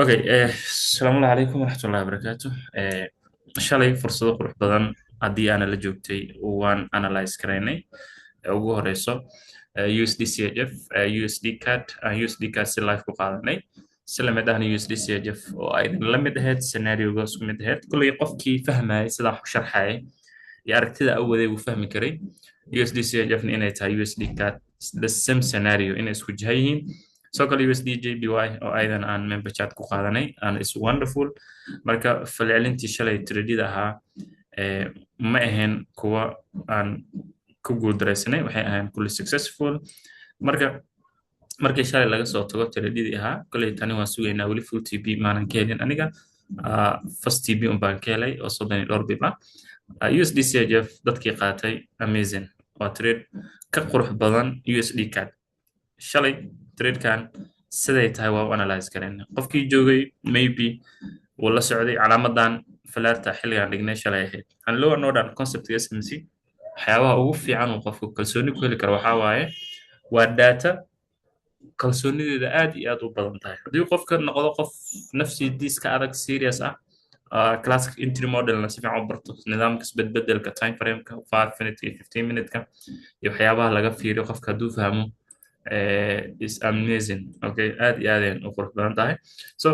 Okay, asalaamu calaykum waraxmatullahi wabarakaatu. Shalay fursado qurux badan haddii aana la joogtay waan analyze karaynay. Ugu horeyso USD CHF, USD CAD, USD CAD si live ku qaadanay. Si la mid ahna USD CHF oo ay la mid ahayd scenario-ga isku mid ahayd. Kulley qofkii fahmayay sidaa wax u sharxayay iyo aragtida awadeed wuu fahmi karay. USD CHF-na inay tahay USD CAD the same scenario inay isku jiha yihiin. Soo kale USD JPY oo aydan aan member chat ku qaadanay and is wonderful. Marka falcelintii shalay tradeda ahaa ma ahayn kuwa aan ku guuldaraysanay, waxay ahayn kulli successful. Markii shalay laga soo tago tradedii ahaa, kolley tani waan sugaynaa weli full TP maanan ka helin aniga. First TP un baan ka helay oo 32 bib ah. USD CHF dadkii qaatay amazing. Waa trade ka qurux badan USD CAD. Shalay tradekan siday tahay waa u analyze karayna. Qofkii joogay maybe wuu la socday calaamadan falaarta xilligan dhignay shalay ahayd. And lower northern concept SMC waxyaabaha ugu fiican uu qofku kalsooni ku heli karo waxaa waaye waa data kalsoonideeda aad iyo aad u badan tahay. Haddii qofka noqdo qof nafsidiiska adag serious ah, classic entry modelna si fiican u barto nidaamka isbedbedelka time frame-ka 5 minute iyo 15 minute-ka iyo waxyaabaha laga fiiriyo qofka hadduu fahmo is amazing. Okay, aad iyo aad u qurux badan tahay. So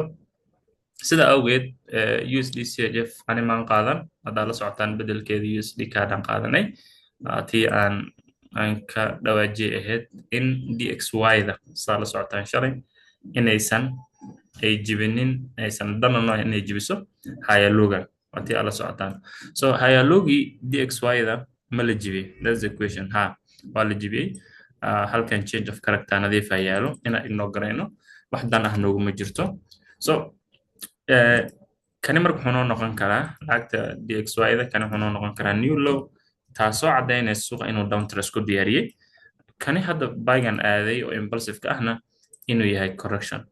sida awgeed USD CHF ani maan qaadan haddaa la socotaan bedelkeeda USD CAD aan qaadanay tii aan ka dhawaajiyay ahayd in DXY-da saa la socotaan shalay inaysan ay jibinin aysan danano inay jibiso hayaloga tii ala socotaan. So hayalogi DXY-da ma la jibiyey? That's the question. Waa la jibiyey. Halkan change of character nadiif ah yaalo inaan ignore garayno wax dan ah nooguma jirto. So kani marka wuxuu noo noqon karaa lacagta DXY-da kani wuxuu noo noqon karaa new low taasoo caddaynaysa suuqa inuu down trend ku diyaariyey. Kani hadda buygan aaday oo impulsive ka ahna inuu yahay correction.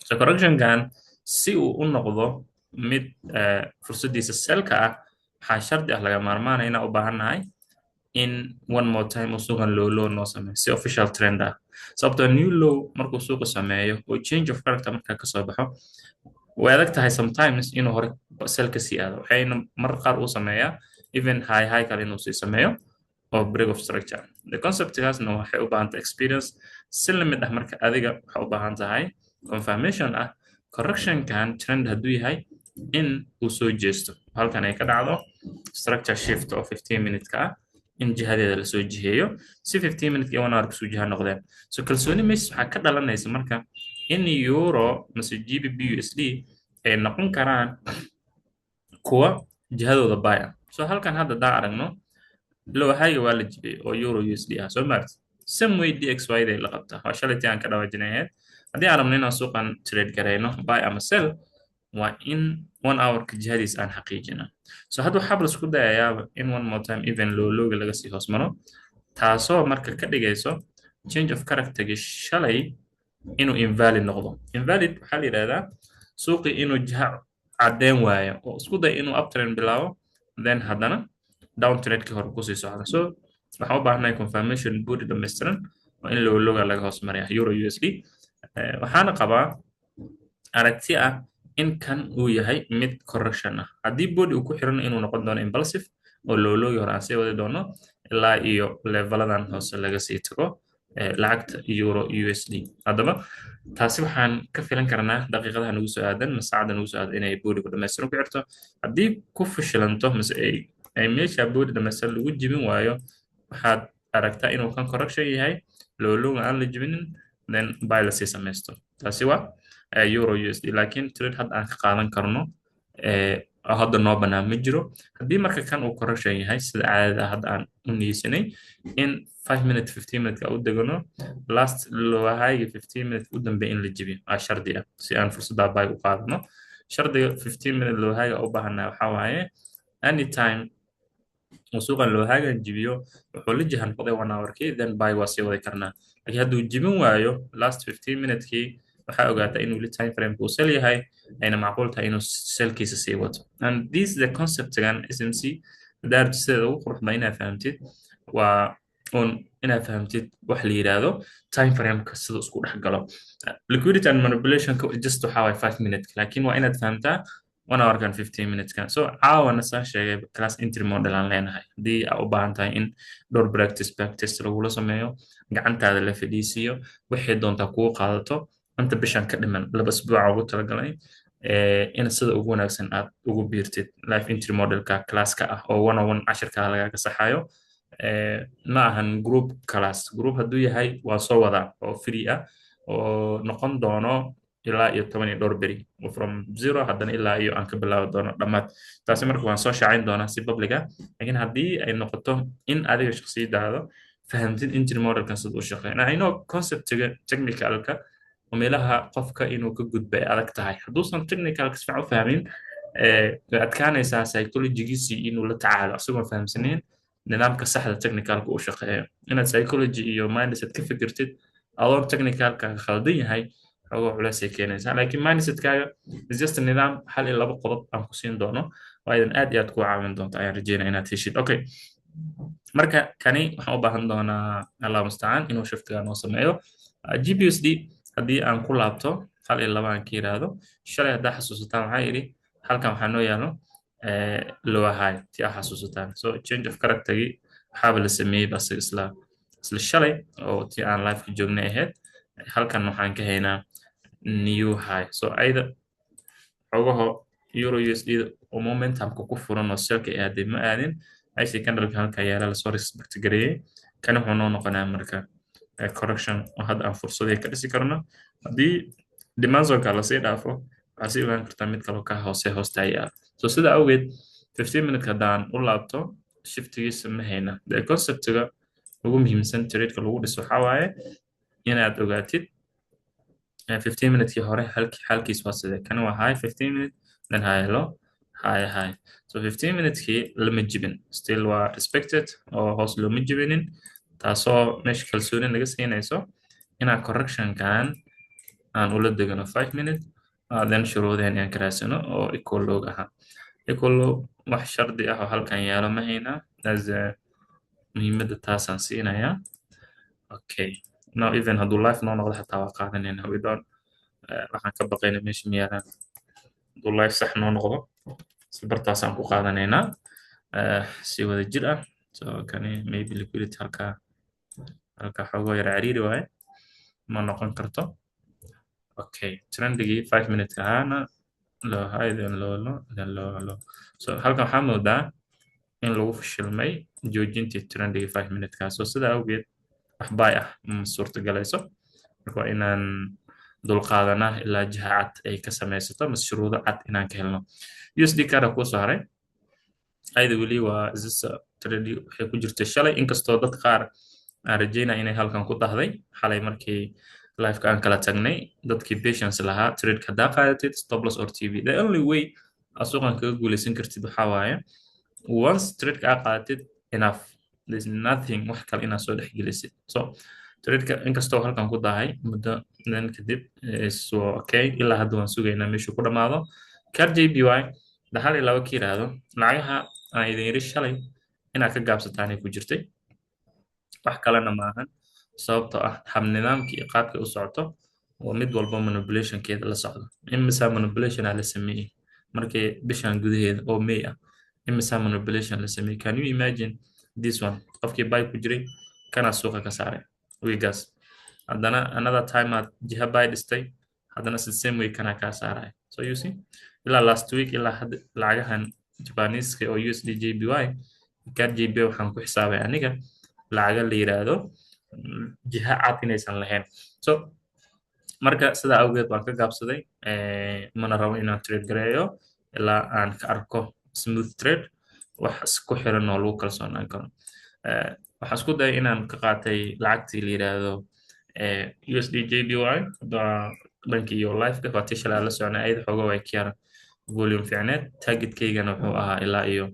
So correction-kan si uu u noqdo mid fursadiisa selka ah waxaa shardi ah laga maarmaanaya inaan u baahannahay in one more time uu suuqan low noo sameeyo si official trend ah. Sababtoo new low markuu suuqa sameeyo oo change of character markaa kasoo baxo way adag tahay sometimes inuu hore sell ka sii aado. Waxayna marar qaar uu sameeyaa even high kale inuu sii sameeyo oo break of structure. The concept-kaasna waxay u baahan tahay experience. Si la mid ah marka adiga waxaa u baahan tahay confirmation ah correction-kan trend hadduu yahay in uu soo jeesto halkan ay ka dhacdo structure shift oo 15 minute-ka ah in jihadeeda lasoo jiheeyo si 15 minute iyo 1 hour kusoo jiha noqdeen. So kalsooni meys waxaa ka dhalanaysa marka in euro mase GBP USD ay noqon karaan kuwa jihadooda buy ah. So halkan hadda daa aragno low high waa la jibiyey oo euro USD ah soo maartay same way DXY-da la qabtaa waa shalaytii aan ka dhawaajinayd. Haddii aan rabno inaan suuqan trade garayno buy ama sell waa in 1 hour ka jihadiis aan xaqiijina. So hadda waxaa la isku dayayaa in one more time even low-ga laga sii hoos maro taasoo marka ka dhigayso change of character-gi shalay inuu invalid noqdo. Invalid waxaa la yidhahdaa suuqi inuu jiha caddeyn waayo oo isku day inuu uptrend bilaabo then haddana down trend-ki hore kusii socda. So waxaan u baahanahay confirmation body dhammaystiran oo in low-ga laga hoos maraya euro USD. Waxaana qabaa aragti ah in kan uu yahay mid correction ah. Haddii body uu ku xiran inuu noqon doono impulsive oo low-gi hore aan sii wadi doono ilaa iyo leveladan hoose laga sii tago lacagta euro USD. Haddaba taasi waxaan ka filan karnaa daqiiqadaha nagu soo aadan saacada nagu soo aadan inay body-gu dhammaystiran ku xirto. Haddii ku fashilanto mise ay meesha body dhammaystiran lagu jibin waayo waxaad aragtaa inuu kan correction yahay low-ga aan la jibinin then buy la sii samaysto. Taasi waa euro USD laakiin trade hadda aan ka qaadan karno hadda noo bannaan ma jiro. Haddii marka kan uu correction yahay sida caadada hadda aan u niyeysanay in 5 minute 15 minute ka u degano last low high 15 minute u dambeey in la jibiyo shardi ah si aan fursadda buy u qaadano. Shardiga 15 minute low high u baahanaa waxaa waaye anytime uu suuqan low high jibiyo wuxuu la jihan noqday 1 hour-kii then buy waa sii wadi karnaa. Laakiin hadduu jibin waayo last 15 minute-kii waxaa ogaataa inuu li time frame uu sell yahay ayna macquul tahay inuu sellkiisa sii wato. And this the concept-gan SMC daartiseeda ugu qurux badan inaad fahamtid waa on inaad fahamtid wax la yiraahdo time frame-ka sida isku dhex galo. Liquidity and manipulation-ka just waxa waay 5 minutes laakiin waa inaad fahamtaa 1 hour kan 15 minutes kan. So caawana saa sheegay class entry model aan leenahay haddii aad u baahan tahay in dhowr practice backtest lagula sameeyo gacantaada la fadhiisiyo waxay doontaa kugu qaadato inta bishan ka dhiman 2 asbuuca ugu talagalay in sida ugu wanaagsan aad ugu biirtid life entry modelka classka ah oo 101 cashirka lagaga saxayo. Ma ahan group class group hadduu yahay waa soo wada oo free ah oo noqon doono ilaa iyo 10 iyo dhowr beri from zero haddana ilaa iyo aan ka bilaabi doono dhammaad. Taasi marka waan soo shaacin doonaa si public ah laakiin haddii ay noqoto in adiga shakhsiyadaada fahamtid entry modelkan sida u shaqeeyo I know conceptiga technicalka oo meelaha qofka inuu ka gudbay adag tahay hadduusan technicalka si fiican u fahmin way adkaanaysaa psychologigiisii inuu la tacaalo isagoon fahamsanayn nidaamka saxda technicalka u shaqeeyo inaad psychology iyo mindset ka fikirtid adoon technicalka khaldan yahay xogo culays ay keenaysaa laakiin mindsetkaaga is just nidaam hal iyo laba qodob aan ku siin doono oo aydan aad iyo aad ku caawin doonto ayaan rajeynaya inaad heshid. Okay, marka kani waxaan u baahan doonaa allah mustacaan inuu shiftiga noo sameeyo GPUSD haddii aan ku laabto hal iyo laba aan ka yiraahdo shalay haddaa xasuusataan waxaa yidhi halkan waxaa noo yaalo lower high ti aa xasuusataan so change of charactergii waxaaba la sameeyey bas isla shalay oo ti aan liveka joognay ahayd halkan waxaan ka haynaa new high so ayda xogaho euro USD oo momentumka ku furan oo selka aaday ma aadin aysi candleka halka yaala lasoo respect gareeyey kana wuxuu noo noqonaa marka correction oo hadda aan fursadii ka dhisi karno haddii demand zonka lasii dhaafo waxaa sii ogaan kartaa mid kaloo ka hoostaaya so sida awgeed 15 minute haddaan u laabto shiftigiisa ma hayna the conceptiga ugu muhiimsan tradeka lagu dhiso waxaa waaye inaad ogaatid 15 minute hore halkiis waa sidee kana waa high 15 minute then high low high so 15 minute lama jibin still waa respected oo hoos looma jibinin taasoo meesha kalsooni naga siinayso inaan correctionkan aan ula degano 5 minute then shuruudeen aan karaasano oo equal log ahaa equal log wax shardi ah oo halkan yaalo ma haynaa as muhiimadda taasaan siinayaa. Okay, now even hadduu life noo noqdo xataa waa qaadanayna we don't waxaan ka baqayna meesha miyaalaan hadduu life sax noo noqdo si bartaasaan ku qaadanaynaa si wada jir ah so kani maybe liquidity halka xoogoo yar cariiri waaye ma noqon karto. Okay, trendigii 5 minute ahaana low high then low so halkan waxaa moodaa in lagu fashilmay joojintii trendigii 5 minute ka so sida awgeed wax baay ah ma suurtagelayso marka waa inaan dulqaadanaa ilaa jiha cad ay ka samaysato mas shuruudo cad inaan ka helno. USD kada kuu soo haray ayda weli waa trade waxay ku jirtay shalay inkastoo dad qaar aan rajeynaya inay halkan ku dahday xalay markii liveka aan kala tagnay dadkii patience lahaa tradeka haddaa qaadatid stop loss or TV the only way asuuqan kaga guuleysan kartid waxaa waaye once tradeka aa qaadatid enough there's nothing wax kale inaad soo dhex gelisid so tradeka inkastoo halkan ku dahay muddo then kadib so okay ilaa hadda waan sugaynaa meeshuu ku dhammaado car JPY hal iyo laba ka yiraahdo lacagaha aan idin yiri shalay inaad ka gaabsataanay ku jirtay wax kalena maahan sababtoo ah hab nidaamkii qaabka u socoto oo mid walba manipulationkeeda la socdo imisa manipulation la sameeyey markii bishan gudaheeda oo May ah imisa manipulation la sameeyey can you imagine this one qofkii buy ku jiray kana suuqa ka saaray wiigaas haddana another time aad jiha buy dhistay haddana same way kana ka saaray so you see ilaa last week ilaa hadda lacagahan Japanese oo USD JPY car JPY waxaan ku xisaabay aniga lacaga la yiraahdo jiha cad inaysan lahayn so marka sidaa awgeed waan ka gaabsaday mana rabo inaan trade gareeyo ilaa aan ka arko smooth trade wax ku xiran oo lagu kalsoonaan karo. Waxaan isku dayay inaan ka qaatay lacagtii la yiraahdo USD JPY dhankii iyo live-ka waa tii shalay la soconay ayada xooga way ka yara volume fiicneed targetkaygana wuxuu ahaa ilaa iyo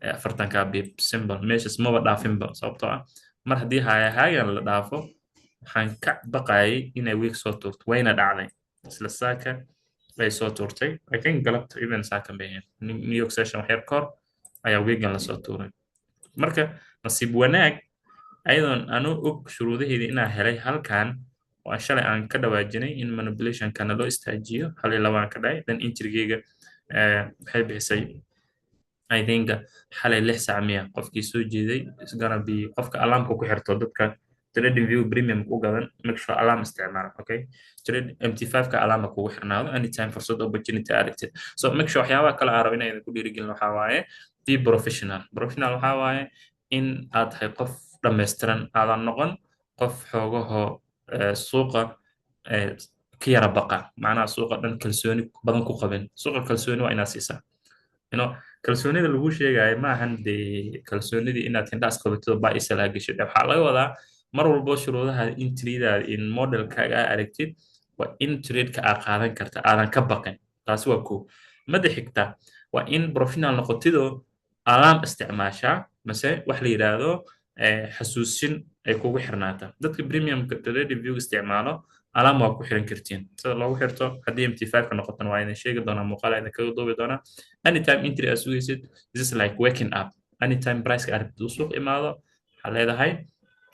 40 bip symbol meeshas maba dhaafinba sababtoo ah mar haddii haagan la dhaafo waxaan ka baqayay inay week soo tuurto wayna dhacday isla saaka bay soo tuurtay laakiin galabta even saaka bayeen New York session wax yar kor ayaa weegan la soo tuuray marka nasiib wanaag ayadoon anu og shuruudaheedii inaan helay halkan oo aan shalay aan ka dhawaajinay in manipulationkana loo istaajiyo hal iyo labaan ka dhacay dan injirigeyga waxay bixisay I think xalay 6 saac miya qofkii soo jeeday is gonna be qofka alarmka ku xirto dadka trading view premium ku gadan make sure alarm isticmaala okay trade MT5 ka alarm kugu xirnaado anytime fursad opportunity aragtid so make sure waxyaabaha kale aan rabo inay ku dhiirigelin waxaa waaye be professional waxaa waaye in aad tahay qof dhammaystiran aadan noqon qof xoogaho suuqa eh, ka yara baqa macnaha suuqa dhan kalsooni badan ku qabin suuqa kalsooni waa inaad siisaa you know kalsoonida lagu sheegayo ma ahan dee kalsoonidii inaad hindhaas qabatid baa isala gashid waxaa laga wadaa mar walbo shuruudaha in trade in modelkaaga aa aragtid waa in trade-ka aa qaadan karta aadan ka baqin taasi waa koo mada xigta waa in professional noqotidoo alarm isticmaashaa mase wax la yidhaahdo xasuusin ay kugu xirnaata dadka premiumka trading view isticmaalo alarm waa ku xiran kartiin sida loogu xirto haddii MT5 ka noqotan waa idin sheegi doonaa muuqaal idin kaga duubi doonaa anytime entry aad sugaysid this is like waking up anytime price-ka aragtid uu suuq imaado waxaa leedahay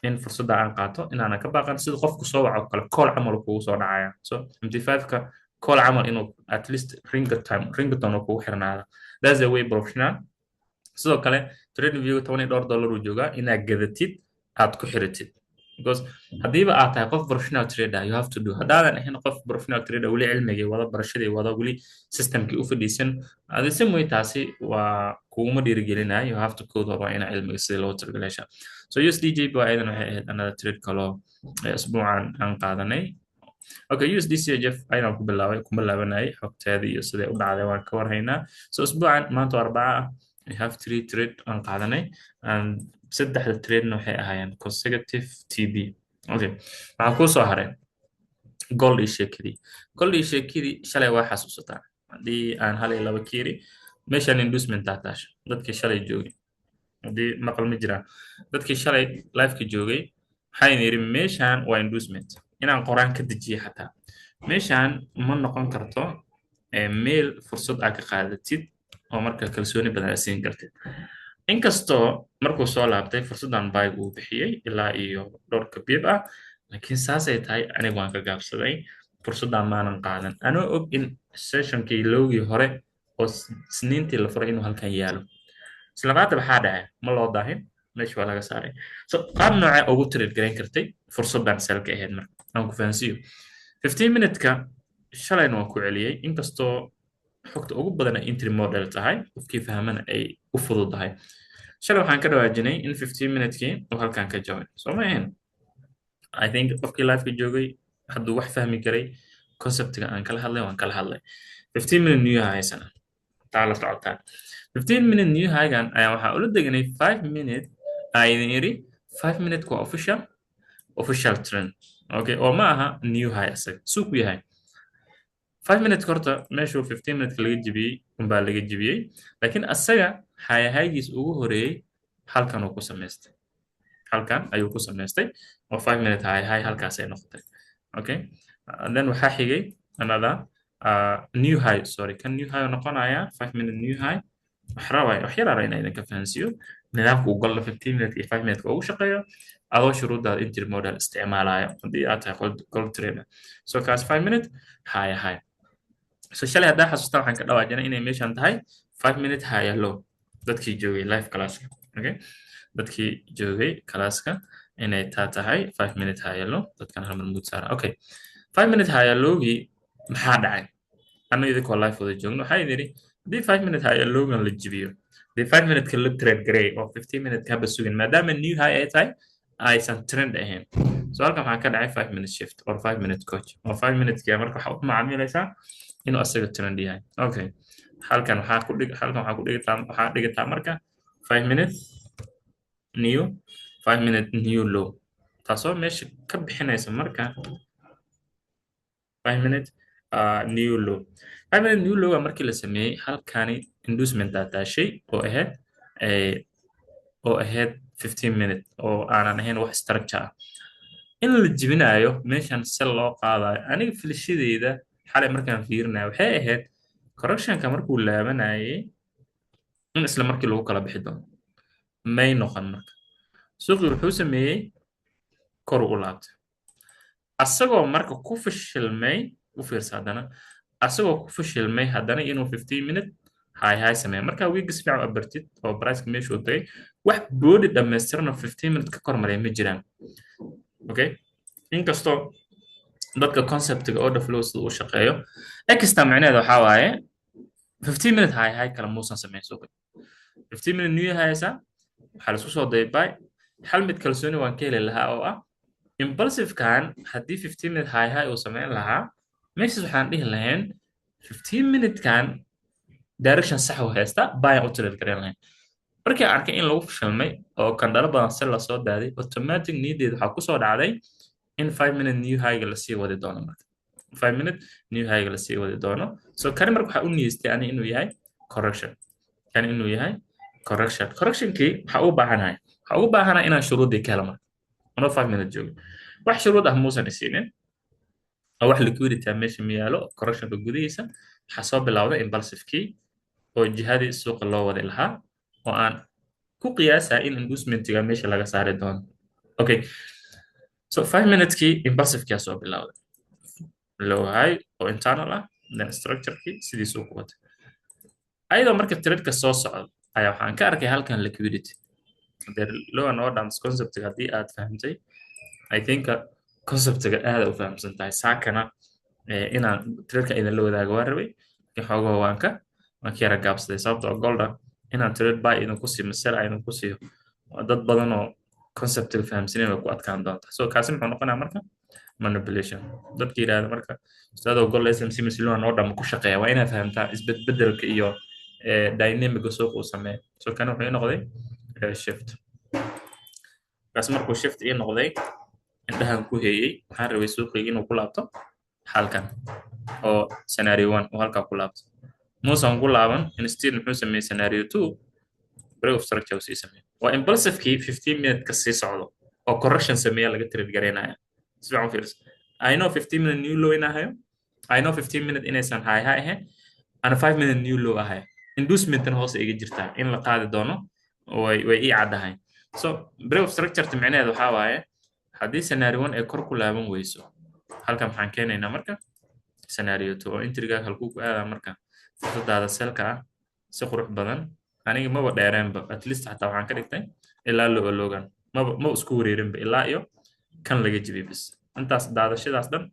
in fursadda aan qaato inaanan ka baaqan sida qofku soo waco kale call camal kugu soo dhacaya so MT5-ka call camal inuu at least ringatone kugu xirnaada that's the way professional sidoo kale trading view $12 uu joogaa inaad gadatid aad ku xiratid because haddiiba aad tahay qof professional trader you have to do haddaadan ahayn qof professional trader weli cilmigii wada barashadii wada weli systemkii u fadhiisan adise mooy taasi waa kuguma dhiirigelinaya you have to code waa ina cilmiga sidii loo tirgaleesha so USDJP waa iyadan waxay ahayd another trade kaloo isbuucan aan qaadanay okay USDCHF ayaan ku bilaabanayay xogteedii iyo sidee u dhacday waan ka warhaynaa so isbuucan maanta arbaca ah we have 3 trade aan qaadanay and saddexda trade-na waxay ahaayeen consecutive TB okay waxaa kuu soo haray gold iyo sheekadii shalay waa xasuusataa haddii aan hal iyo laba kiiri meeshaan inducement aa taasha dadkii shalay joogay haddii maqal ma jiraan dadkii shalay live-ka joogay waxaan yidhi meeshaan waa inducement inaan qoraan ka dejiye xataa meeshaan ma noqon karto meel fursad aad ka qaadatid oo marka kalsooni badan aad siin kartid inkastoo markuu soo laabtay fursaddan bayg uu bixiyey ilaa iyo dhowr kabiib ah laakiin saasay tahay anigu waan ka gaabsaday fursaddan maanan qaadan anoo og in sessionkii lowgii hore oo isniintii la furay inuu halkan yaalo isla maanta maxaa dhacay ma loo daahin meesha waa laga saaray so qaab nooca ugu trade garayn kartay fursaddan selka ahayd marka aan ku fahansiiyo 15 minute-ka shalayna waan ku celiyey inkastoo xogta ugu badan ay entry model tahay qofkii fahmana ay u fududahay shalay waxaan ka dhawaajinay in 15 minute-kii uu halkan ka jabay soo ma ahayn I think qofkii live-ka joogay hadduu wax fahmi karay concept-ga aan kala hadlay waan kala hadlay 15 minute new high haysana taa la socotaan 15 minute new high-gan ayaa waxaa ula deganay 5 minute idin iri 5 minute waa official trend okay oo ma aha new high asaga suuq yahay 5 minutes horta meeshuu 15 minutes laga jibiyey unbaa laga jibiyey laakiin asaga haygiis ugu horeeyey halkan uu ku samaystay halkan ayuu ku samaystay oo 5 minute hay halkaas ay noqotay okay then waxaa xigay another new high sorry kan new high noqonaya 5 minute new high wax yar inaan idinka fahansiiyo nidaamka uu golla 15 minute iyo 5 minute ugu shaqeeyo adoo shuruuddaada entry model isticmaalaya haddii aad tahay gold trader so kaas 5 minute high so shalay haddaa xasuustaan waxaan ka dhawaajinay inay meeshan tahay 5 minute high low dadkii joogay live classka okay dadkii joogay classka inay taa tahay 5 minute high low dadkan hal mar mood saara okay 5 minute high lowgii maxaa dhacay anna idinkoo live wada joogno waxaa yidhi haddii 5 minute high lowgan la jibiyo dee 5 minute ka la trade garay oo 15 minute kaba sugin maadaama new high ay tahay aysan trend ahayn so halkan waxaa ka dhacay 5 minute shift or 5 minute coach oo 5 minute kii marka waxa u macaamilaysaa inuu asaga trend yahay okay halkan waxaa ku dhigataa marka 5 minute new 5 minute new low taasoo meesha ka bixinaysa marka 5 minute new low 5 minute new low markii la sameeyey halkani inducement daataashay oo ahayd 15 minute oo aanan ahayn wax structure ah in la jibinayo meeshan sel loo qaadayo aniga filashadeyda xalay markaan fiirinayo waxay ahayd correctionka markuu laabanayay in isla markii lagu kala bixi doono may noqon marka suuqii wuxuu sameeyey kor u laabtay asagoo marka ku fashilmay u fiirsa haddana asagoo ku fashilmay haddana inuu 15 minute high sameeyo marka wiigga si fiican u abartid oo priceka meeshuu tagay wax boodi dhammaystirana 15 minute ka kormaray ma jiraan okay inkastoo dadka conceptiga order flow sida uu shaqeeyo extra macnaheedu waxaa waaye 15 minute high kale muusan samayn suuqa 15 minute new haysa waxaa la isku soo dayay hal mid kalsooni waan ka heli lahaa oo ah impulsive kan haddii 15 minute high uu samayn lahaa meeshaas waxaan dhihi lahayn 15 minute kan direction sax u haysta buy u trade garan lahayn markii aan arkay in lagu fashilmay oo kandhalo badan si la soo daaday automatic niyadeed waxaa ku soo dhacday in 5 minute new high la sii wadi doono marka 5 minute new high la sii wadi doono so kan marka waxa u niyeystay ani inuu yahay correction kan inuu yahay correctionkii waxa u baahanahay waxa ugu baahanahay inaan shuruudii ka helno anoo 5 minute joogo wax shuruud ah muusan isiinin oo wax liquidity meesha ma yaalo correctionka gudihiisa waxaa soo bilowday impulsivekii oo jihadii suuqa loo wadi lahaa oo aan ku qiyaasaa in inducementiga meesha laga saari doono okay so 5 minuteskii impulsivekii soo bilowday low high oo internal ah then structurekii sidiisuu ku watay ayadoo marka tradeka soo socdo ayaa waxaan ka arkay halkan liquidity low and orders conceptiga haddii aad fahamtay I think conceptiga aad u fahamsan tahay saakana inaan tradeka idin la wadaago waan rabay xoogaa waan ka yara gaabsaday sababtoo golda inaan trade buy idin ku siiyo sell idin ku siiyo dad badan oo conceptiga fahamsaneen way ku adkaan doontaa so kaasi muxuu noqonayaa marka manipulation dadka yiraahdo marka ustaadoo gold SMC masiloon oo dhan ku shaqeeya waa inaad fahamtaa isbedbedelka iyo dynamic suuqa uu sameeyo so kan wuxuu noqday shift kaas markuu shift ii noqday indhahan ku heeyay waxaan rabay suuqii inuu ku laabto halkan oo scenario 1 oo halka ku laabto muusan ku laaban instead muxuu sameeyay scenario 2 break of structure uu sameeyay waa impulsive key 15 minute ka sii socdo oo correction sameeya laga trade gareynaya si fiican fiirso I know 15 minute new low inahayo I know 15 minute inaysan high ahayn ana 5 minute new low ahayo inducement hoos iga jirtaa in la qaadi doono way ii caddahay so break of structure macnaheedu waxa waaye haddii scenario 1 ay kor ku laaban weyso halkan waxaan keenaynaa marka scenario 2 oo intriga halkuu ku aadaa marka fursadaada selka ah si qurux badan aniga maba dheereenba at least xataa waxaan ka dhigtay ilaa loogan ma isku wareerinba ilaa iyo kan laga jibay bis intaas daadashadaas dhan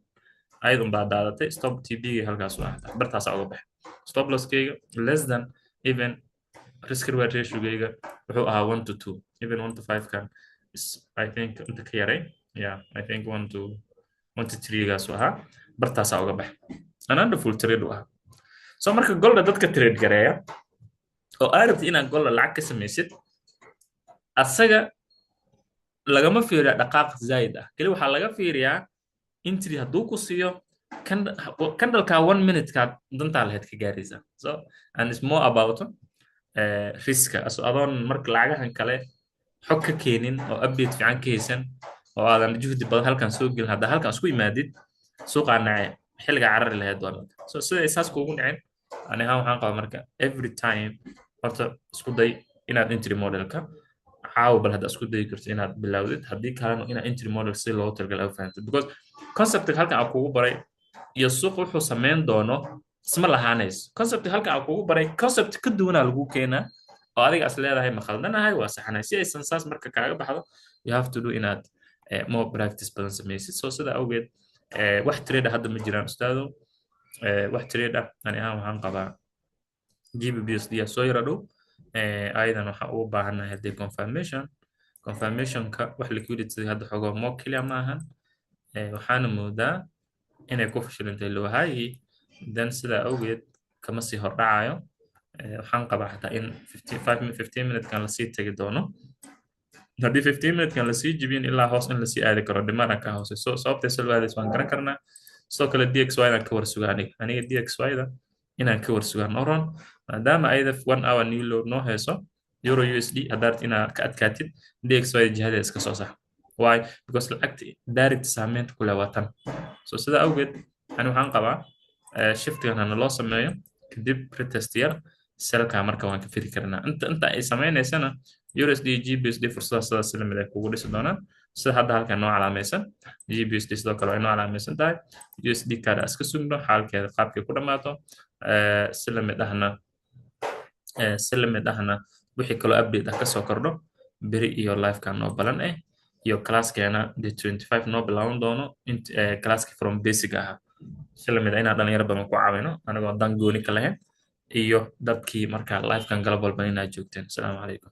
ayadun baa daadatay stop tb-ga halkaas u ahda bartaas uga baxay stop losskayga less than even risk reward ratio-gayga wuxuu ahaa 1 to 2 even 1 to 5 kan is I think inta ka yaray yeah I think 1 to 3 gaas u ahaa bartaas uga baxay ananda full trade u ahaa so marka golda dadka trade gareeya oo aarabti inaad golda lacag ka samaysid asaga lagama fiiriyo dhaqaaq zaid ah kali waxa laga fiiriyaa entry hadduu ku siiyo candleka 1 minute ka dantaa lahayd ka gaaraysa so and it's more about riska adoon marka lacagahan kale xog ka keenin oo update fiican ka haysan oo aadan juhdi badan halkan soo gelin hadda halkan isku imaadid suuqa nacay xilliga carari lahayd waa so sida isaas kuugu dhicin aniga waxaan qabaa marka every time horta isku day inaad entry modelka caawa bal hadda isku dayi karto inaad bilowdid haddii kalena inaad entry model si loogu talagalay u fahamtid because conceptka halkan aan kugu baray iyo suuqa wuxuu samayn doono isma lahaanayso concept halkan aan kugu baray concept ka duwanaa lagu keenaa oo adiga as leedahay ma khaldanahay waa saxanahay si aysan saas marka kaaga baxdo you have to do inaad more practice badan samaysid so sida awgeed wax trade hadda ma jiraan ustaado wax trade ani ahaan waxaan qabaa GBBSD soo yara dhow ayadan waxaan ugu baahanahay haddii confirmationka wax liquidity hadda xogo mo keliya ma ahan waxaana moodaa inay ku fashilantay loohayi then sida awgeed kama sii hordhacayo waxaan qabaa xataa in 15 minute kan lasii tegi doono haddii 15 minute kan lasii jibin ilaa hoos in lasii aadi karo dhimana ka hoose so sababtay salwaadays waan garan karnaa sidoo kale DXY dan ka warsuga aniga DXY da inaan ka warsugaan oron maadaama ayada 1 hour new load noo hayso euro USD haddaad inaad ka adkaatid DXY jihada iska soo sax why because lacagta direct saameynta ku leewatan so sida awgeed ani waxaan qabaa shiftigan hana loo sameeyo kadib pretest yar selka marka waan ka firi karnaa inta ay sameynaysana USD GBSD fursadaha sidaas la mid ay kugu dhisi doonaan sida hadda halkan noo calaamaysan. GBSD sidoo kale way noo calaamaysan tahay. USD kaada iska sugno xaalkeeda qaabkay ku dhammaato. Si la mid ahna wixii kaloo update ah kasoo kordho beri iyo livekan noo balan iyo classkeena day 25 noo bilaaban doono classki from basic ahaa si la mid ah inaan dhalinyaro badan ku caawino anagoo dan gooni ka lahayn iyo dadkii markaa livekan galab walba inaad joogteen. Asalaamu calaykum.